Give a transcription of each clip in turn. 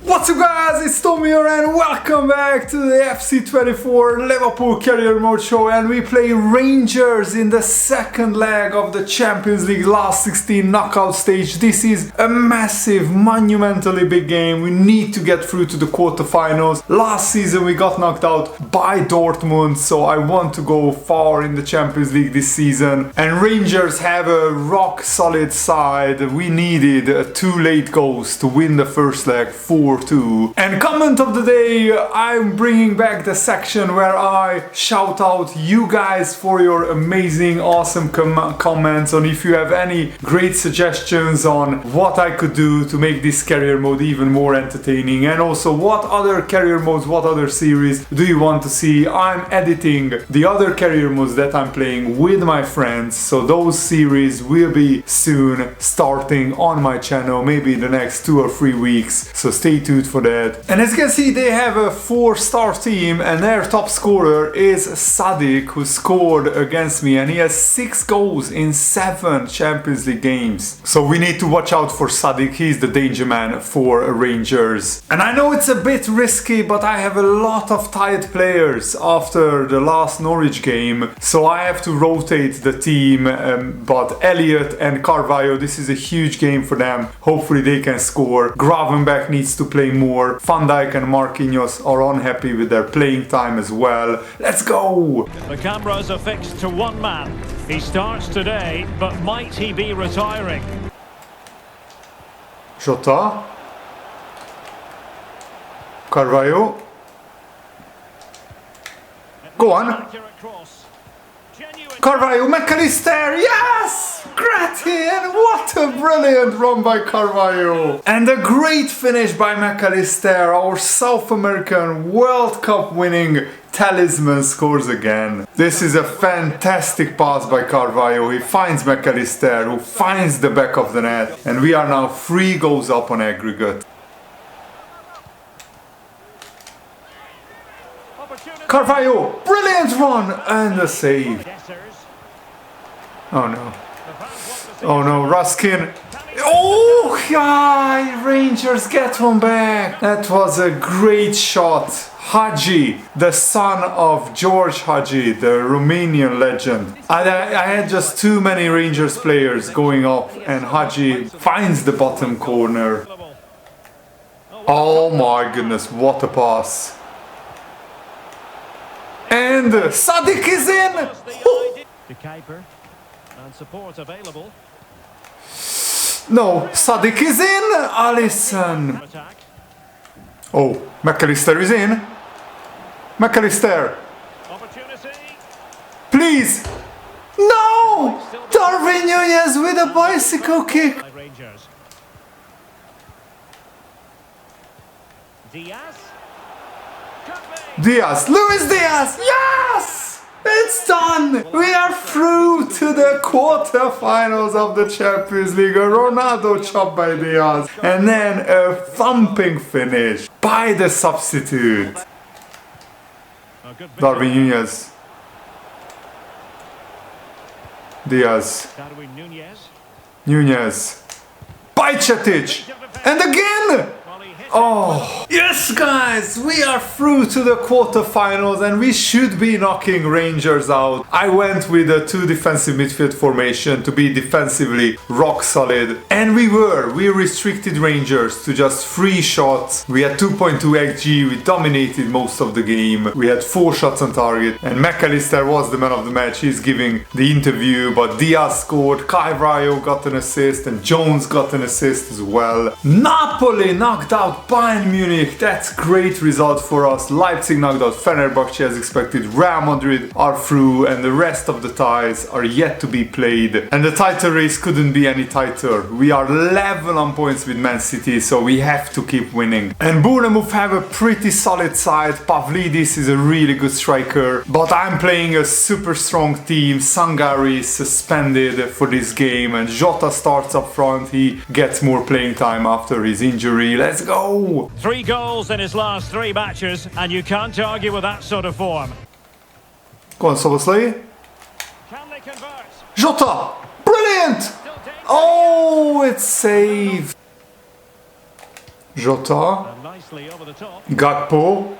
What's up guys, it's Tom here and welcome back to the FC24 Liverpool Career Mode show, and we play Rangers in the second leg of the Champions League last 16 knockout stage. This is a massive, monumentally big game. We need to get through to the quarterfinals. Last season we got knocked out by Dortmund, so I want to go far in the Champions League this season. And Rangers have a rock solid side. We needed 2 late goals to win the first leg 4-2. And comment of the day, I'm bringing back the section where I shout out you guys for your amazing, awesome comments on if you have any great suggestions on what I could do to make this career mode even more entertaining, and also what other career modes, what other series do you want to see. I'm editing the other career modes that I'm playing with my friends, so those series will be soon starting on my channel, maybe in the next 2 or 3 weeks, so stay tuned for that. And as you can see, they have a 4-star team and their top scorer is Sadik, who scored against me, and he has 6 goals in 7 Champions League games. So we need to watch out for Sadik. He's the danger man for Rangers. And I know it's a bit risky, but I have a lot of tired players after the last Norwich game, so I have to rotate the team, but Elliot and Carvalho, this is a huge game for them. Hopefully they can score. Gravenberch needs to play more. Van Dijk and Marquinhos are unhappy with their playing time as well. Let's go! The cameras are fixed to one man. He starts today, but might he be retiring? Jota. Carvalho. Go on. Carvalho, McAllister, yes! Gratin! What a brilliant run by Carvalho! And a great finish by McAllister, our South American World Cup winning talisman scores again. This is a fantastic pass by Carvalho. He finds McAllister, who finds the back of the net, and we are now 3 goals up on aggregate. Carvalho, brilliant run and a save. Oh no. Oh no, Ruskin. Oh, yeah, Rangers get one back. That was a great shot. Hagi, the son of George Hagi, the Romanian legend. I had just too many Rangers players going up, and Hagi finds the bottom corner. Oh my goodness, what a pass. And Sadik is in! The keeper and support available. No, Sadik is in! Alisson! Oh, McAllister is in! McAllister! Please! No! Darwin Núñez with a bicycle kick! Diaz, Luis Diaz, yes! It's done! We are through to the quarterfinals of the Champions League. A Ronaldo chop by Diaz, and then a thumping finish by the substitute. Darwin Núñez. Diaz. Núñez. Bajcetic! And again! Oh, yes guys, we are through to the quarterfinals and we should be knocking Rangers out. I went with a 2 defensive midfield formation to be defensively rock solid, and we restricted Rangers to just 3 shots. We had 2.2 XG, we dominated most of the game. We had 4 shots on target, and McAllister was the man of the match. He's giving the interview, but Diaz scored, Carvalho got an assist, and Jones got an assist as well. Napoli knocked out Bayern Munich, that's great result for us. Leipzig knocked out Fenerbahce as expected. Real Madrid are through, and the rest of the ties are yet to be played. And the title race couldn't be any tighter. We are level on points with Man City, so we have to keep winning. And Bournemouth have a pretty solid side. Pavlidis is a really good striker, but I'm playing a super strong team. Sangari is suspended for this game, and Jota starts up front. He gets more playing time after his injury. Let's go! 3 goals in his last 3 matches, and you can't argue with that sort of form. Go on, Soboslai. Jota! Brilliant! Oh, it's saved. Jota. And nicely over the top. Gakpo.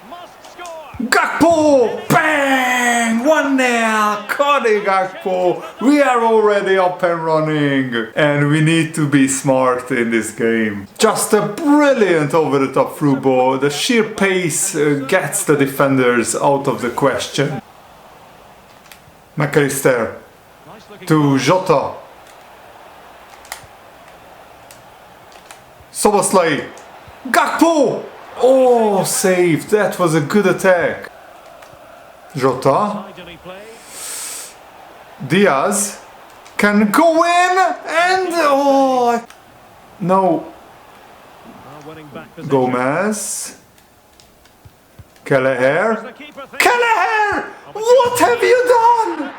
Must score. Gakpo! Bang! 1-0! Cody Gakpo! We are already up and running. And we need to be smart in this game. Just a brilliant over-the-top through ball. The sheer pace gets the defenders out of the question. McAllister to Jota. Szoboszlai. Gakpo! Oh, saved. That was a good attack. Jota. Diaz can go in and oh no. Gomez. Kelleher. Kelleher! What have you done?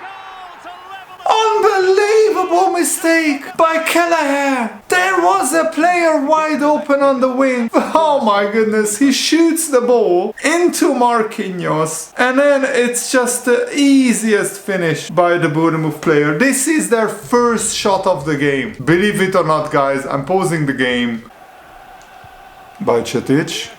Unbelievable mistake by Kelleher. There was a player wide open on the wing. Oh my goodness, he shoots the ball into Marquinhos and then it's just the easiest finish by the Bournemouth player. This is their first shot of the game. Believe it or not, guys, I'm pausing the game. Bajcetic.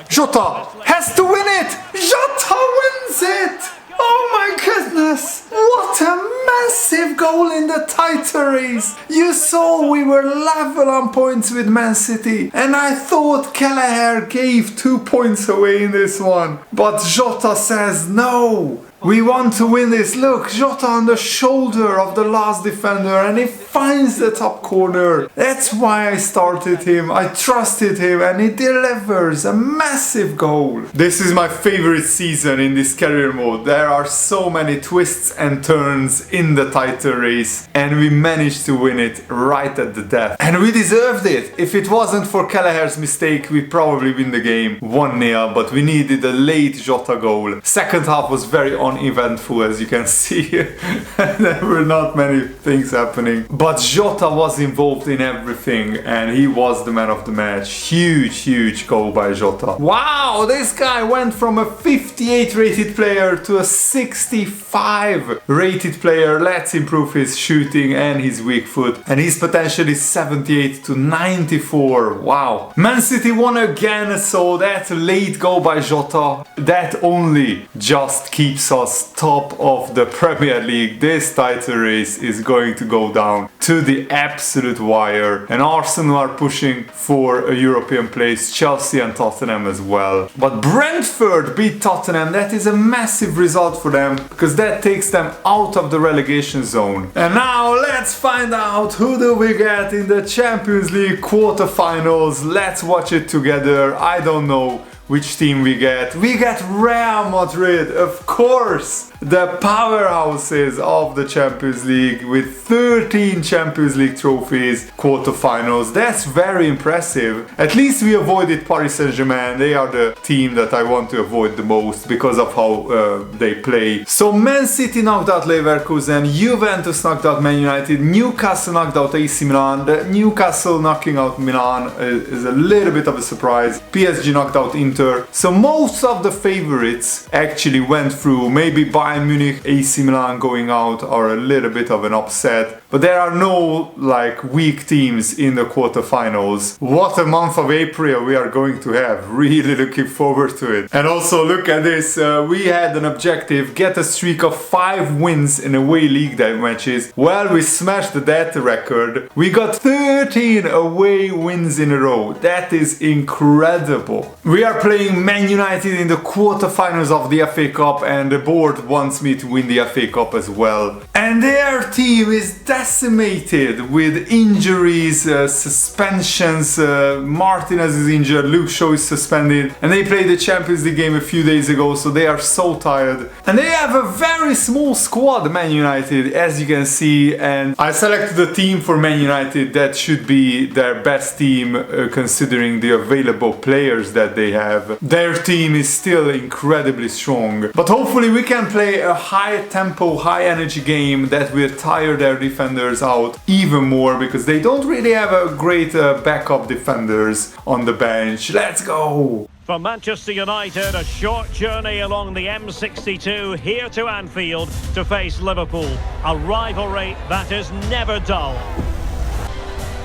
Jota has to win it. Jota wins it. Oh my goodness! What a massive goal in the Titaries! You saw we were level on points with Man City and I thought Kelleher gave 2 points away in this one. But Jota says no! We want to win this. Look, Jota on the shoulder of the last defender and he finds the top corner. That's why I started him. I trusted him and he delivers a massive goal. This is my favorite season in this career mode. There are so many twists and turns in the title race and we managed to win it right at the death. And we deserved it. If it wasn't for Kelleher's mistake, we probably win the game 1-0, but we needed a late Jota goal. Second half was very uneventful, as you can see. There were not many things happening, but Jota was involved in everything and he was the man of the match. Huge goal by Jota. Wow, this guy went from a 58 rated player to a 65 rated player. Let's improve his shooting and his weak foot, and he's potentially 78 to 94. Wow. Man City won again, so that late goal by Jota, that only just keeps us top of the Premier League. This title race is going to go down to the absolute wire, and Arsenal are pushing for a European place, Chelsea and Tottenham as well. But Brentford beat Tottenham. That is a massive result for them because that takes them out of the relegation zone. And now let's find out who do we get in the Champions League quarterfinals. Let's watch it together. I don't know which team we get. We get Real Madrid, of course, the powerhouses of the Champions League with 13 Champions League trophies, quarterfinals. That's very impressive. At least we avoided Paris Saint-Germain. They are the team that I want to avoid the most because of how they play. So Man City knocked out Leverkusen, Juventus knocked out Man United, Newcastle knocked out AC Milan. The Newcastle knocking out Milan is a little bit of a surprise. PSG knocked out Inter. So most of the favorites actually went through. Maybe Bayern Munich, AC Milan going out are a little bit of an upset. But there are no like weak teams in the quarterfinals. What a month of April we are going to have. Really looking forward to it. And also look at this. We had an objective, get a streak of 5 wins in away league matches. Well, we smashed that record. We got 13 away wins in a row. That is incredible. We are playing Man United in the quarterfinals of the FA Cup and the board wants me to win the FA Cup as well. And their team is decimated with injuries, suspensions. Martinez is injured, Luke Shaw is suspended, and they played the Champions League game a few days ago, so they are so tired. And they have a very small squad, Man United, as you can see, and I selected a team for Man United that should be their best team considering the available players that they have. Their team is still incredibly strong, but hopefully we can play a high tempo, high energy game that will tire their defenders out even more because they don't really have a great backup defenders on the bench. Let's go! For Manchester United, a short journey along the M62 here to Anfield to face Liverpool. A rivalry that is never dull.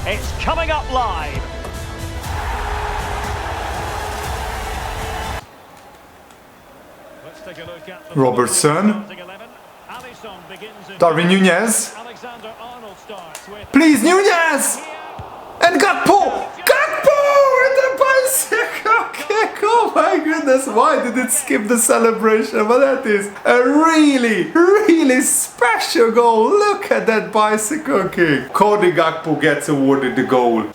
It's coming up live. Let's take a look at the Robertson. starting 11. Alisson begins in Darwin Nunez. Alexander-Arnold starts with Please, Nunez! And Gakpo! Gakpo! And the bicycle kick! Oh my goodness, why did it skip the celebration? But that is a really, really special goal. Look at that bicycle kick. Cody Gakpo gets awarded the goal.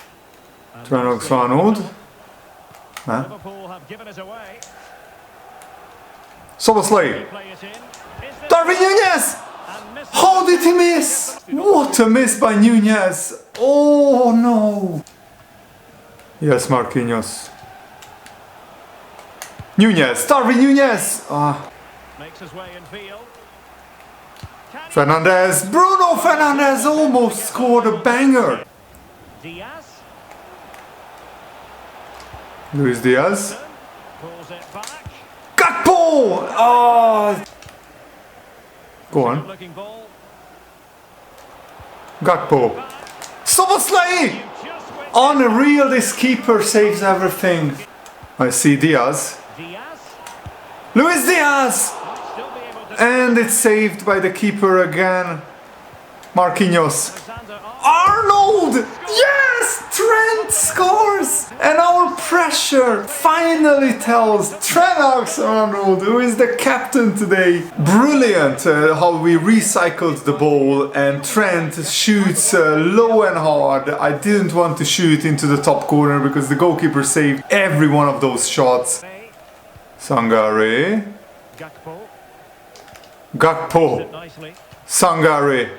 Alexander-Arnold. Huh? Liverpool have given it away. Soboslai. Play it in. Is this Darwin Nunez! and misses How did he miss? What a miss by Nunez. Oh no. Yes, Marquinhos. Nunez, Darwin Nunez. makes his way in field. Fernandez, Bruno Fernandez almost scored a banger. Diaz Luis Diaz. pulls it back. Gakpo! Go on. Looking ball. Gakpo. Soboslai! Just went Unreal, this keeper saves everything. I see Diaz. Diaz. Luis Diaz! Still be able to And it's saved by the keeper again. Marquinhos. Alexander-Arnold. Arnold! Yes! Trent scores! And our pressure finally tells Trent Alexander-Arnold, who is the captain today. Brilliant how we recycled the ball and Trent shoots low and hard. I didn't want to shoot into the top corner because the goalkeeper saved every one of those shots. Sangare. Gakpo. Gakpo. Nicely. Sangare.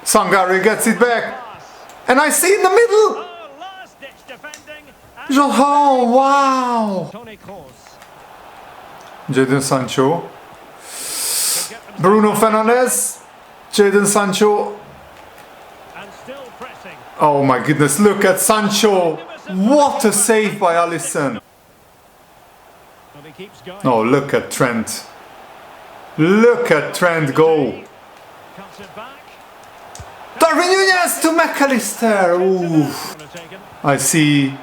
Sangare gets it back. Pass. And I see in the middle. Oh, last ditch defending. And João, wow. Toni Kroos. Jadon Sancho. Can get them Bruno Fernandes. Jadon Sancho. and still pressing. Oh my goodness, look at Sancho. What a save by Alisson. But he keeps going. Oh, look at Trent. Look at Trent go. Cuts it back. Darwin Nunez to McAllister. Ooh. Corner taken. I see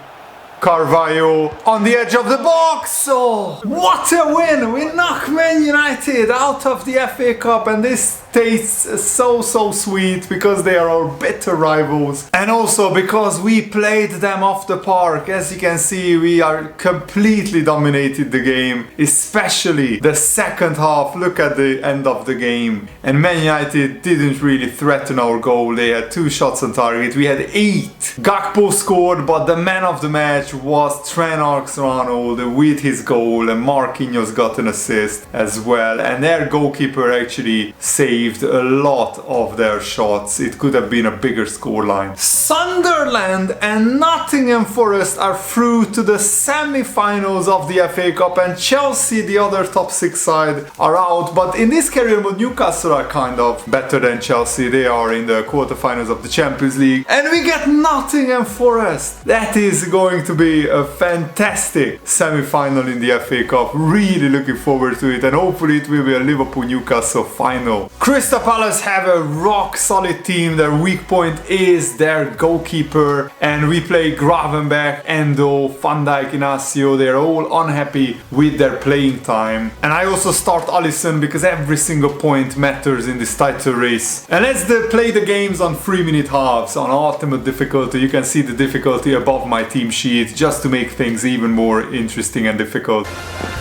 Carvalho on the edge of the box. Oh, what a win! We knock Man United out of the FA Cup, and this tastes so sweet because they are our bitter rivals, and also because we played them off the park. As you can see, we are completely dominated the game, especially the second half. Look at the end of the game, and Man United didn't really threaten our goal. They had 2 shots on target, we had 8. Gakpo scored, but the man of the match was Trent Alexander-Arnold with his goal, and Marquinhos got an assist as well, and their goalkeeper actually saved a lot of their shots. It could have been a bigger scoreline. Sunderland and Nottingham Forest are through to the semi-finals of the FA Cup, and Chelsea, the other top 6 side, are out. But in this career mode, Newcastle are kind of better than Chelsea. They are in the quarterfinals of the Champions League, and we get Nottingham Forest. That is going to be a fantastic semi-final in the FA Cup. Really looking forward to it, and hopefully it will be a Liverpool-Newcastle final. Crystal Palace have a rock solid team. Their weak point is their goalkeeper, and we play Gravenberch, Endo, Van Dijk, Inacio. They're all unhappy with their playing time, and I also start Alisson because every single point matters in this title race. And let's play the games on 3-minute halves on ultimate difficulty. You can see the difficulty above my team sheet just to make things even more interesting and difficult.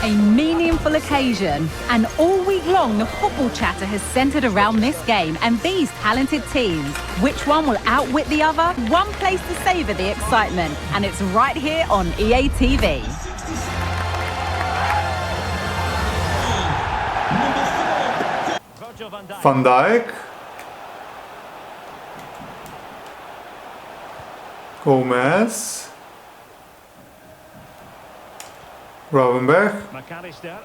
A meaningful occasion, and all week long the football chatter has centred around this game and these talented teams. Which one will outwit the other? One place to savour the excitement, and it's right here on EA TV. Virgil van Dijk. Van Dijk. Gomez. Gravenberch. McAllister.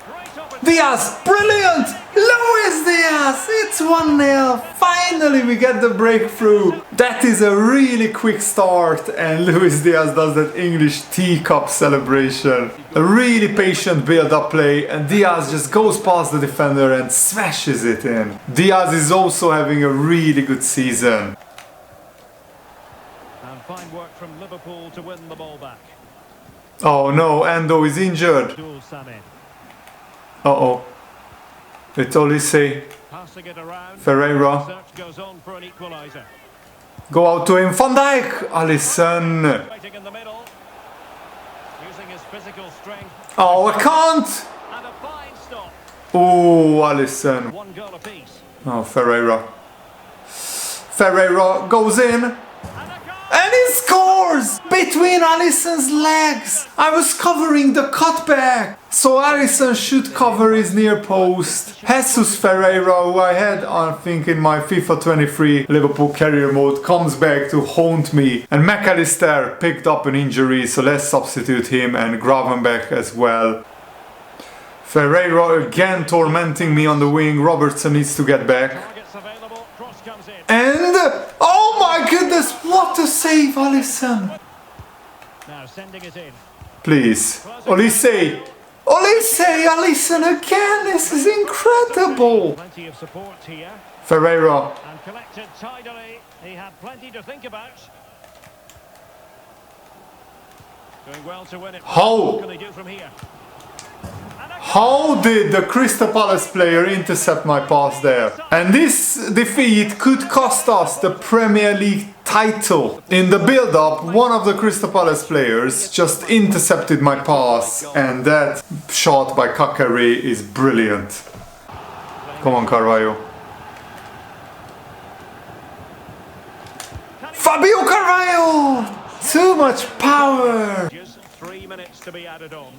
Great opportunity. Diaz, brilliant! Luis Diaz, it's 1-0. Finally we get the breakthrough. That is a really quick start, and Luis Diaz does that English teacup celebration. A really patient build-up play, and Diaz just goes past the defender and smashes it in. Diaz is also having a really good season. Liverpool to win the ball back. Oh no, Endo is injured. Uh-oh. It's Olise. Passing it around. Ferreira. Search goes on for an equaliser. Go out to him. Van Dijk. Alisson. Fighting in the middle. Using his physical strength. Oh, I can't. And a fine stop. Oh, Alisson. One goal apiece. Oh, Ferreira. Ferreira goes in. And he scores! Between Alisson's legs! I was covering the cutback! So Alisson should cover his near post. Jesus Ferreira, who I had, I think, in my FIFA 23 Liverpool career mode, comes back to haunt me. And McAllister picked up an injury, so let's substitute him and Gravenberch as well. Ferreira again tormenting me on the wing. Robertson needs to get back. Targets available. Cross comes in. And oh my goodness, what a save, Alisson! Now sending it in. Please, Olise! Olise, Alisson again! This is incredible! Plenty of support here. Ferreira. And collected tidily. He had plenty to think about. Doing well to win it. How? What can they do from here? How did the Crystal Palace player intercept my pass there? And this defeat could cost us the Premier League title. In the build-up, one of the Crystal Palace players just intercepted my pass, and that shot by Kakare is brilliant. Come on, Carvalho. Fabio Carvalho! Too much power! Just 3 minutes to be added on.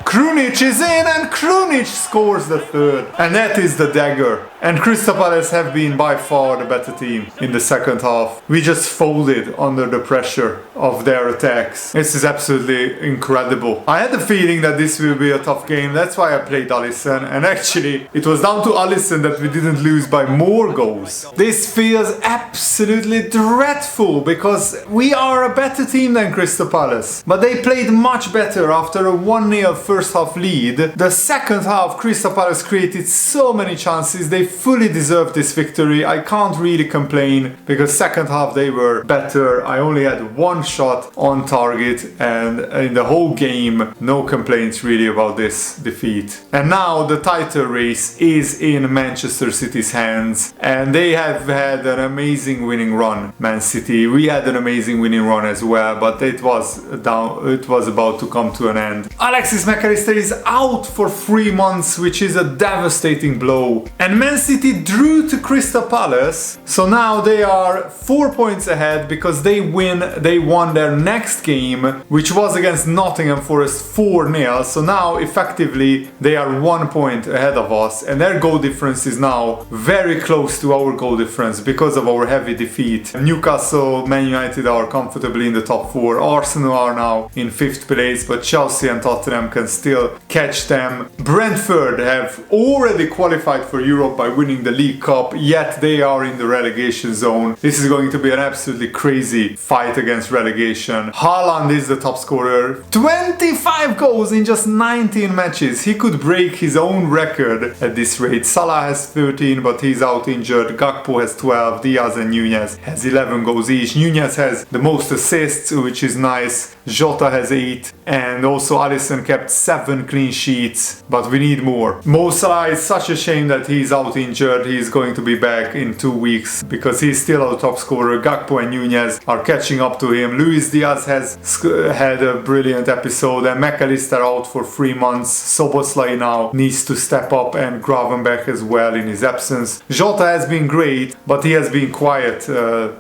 Krunic is in and Krunic scores the third. And that is the dagger. And Crystal Palace have been by far the better team in the second half. We just folded under the pressure of their attacks. This is absolutely incredible. I had the feeling that this will be a tough game. That's why I played Alisson. And actually, it was down to Alisson that we didn't lose by more goals. This feels absolutely dreadful because we are a better team than Crystal Palace. But they played much better after a 1-0 first half lead. The second half, Crystal Palace created so many chances. They fully deserved this victory. I can't really complain because second half they were better. I only had one shot on target and in the whole game, no complaints really about this defeat. And now the title race is in Manchester City's hands and they have had an amazing winning run, Man City. We had an amazing winning run as well, but it was about to come to an end. Alexis McAllister is out for 3 months, which is a devastating blow. And Man City drew to Crystal Palace, so now they are 4 points ahead because they won their next game, which was against Nottingham Forest 4-0. So now effectively they are 1 point ahead of us and their goal difference is now very close to our goal difference because of our heavy defeat. Newcastle, Man United are comfortably in the top 4. Arsenal are now in 5th place, but Chelsea and Tottenham can still catch them. Brentford have already qualified for Europe by winning the League Cup, yet they are in the relegation zone. This is going to be an absolutely crazy fight against relegation. Haaland is the top scorer. 25 goals in just 19 matches. He could break his own record at this rate. Salah has 13, but he's out injured. Gakpo has 12. Diaz and Nunez has 11 goals each. Nunez has the most assists, which is nice. Jota has 8. And also Alisson kept 7 clean sheets, but we need more. Mo Salah is such a shame that he's out injured. He's going to be back in 2 weeks because he's still our top scorer. Gakpo and Nunez are catching up to him. Luis Diaz has had a brilliant episode and McAllister out for 3 months. Szoboszlai now needs to step up and Gravenberch as well in his absence. Jota has been great, but he has been quiet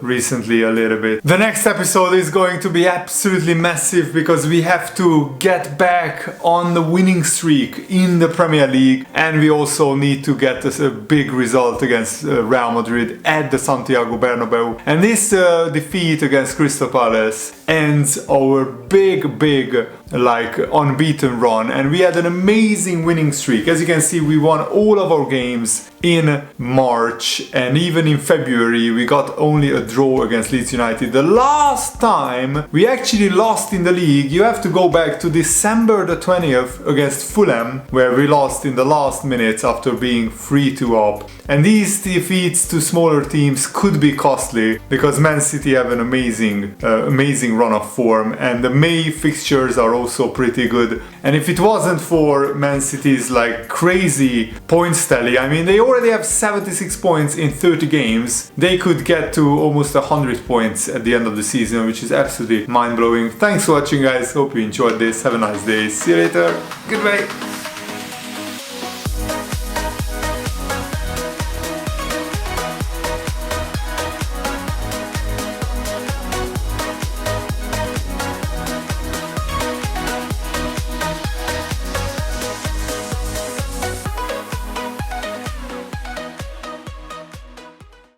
recently a little bit. The next episode is going to be absolutely massive because we have to get back on the winning streak in the Premier League and we also need to get a big result against Real Madrid at the Santiago Bernabeu. And this defeat against Crystal Palace ends our big like unbeaten run, and we had an amazing winning streak. As you can see, we won all of our games in March, and even in February we got only a draw against Leeds United. The last time we actually lost in the league, you have to go back to December the 20th against Fulham, where we lost in the last minutes after being 3-2 up. And these defeats to smaller teams could be costly because Man City have an amazing run of form, and the May fixtures are also pretty good. And if it wasn't for Man City's like crazy points tally, I mean, they already have 76 points in 30 games. They could get to almost 100 points at the end of the season, which is absolutely mind-blowing. Thanks for watching, guys. Hope you enjoyed this. Have a nice day. See you later. Goodbye.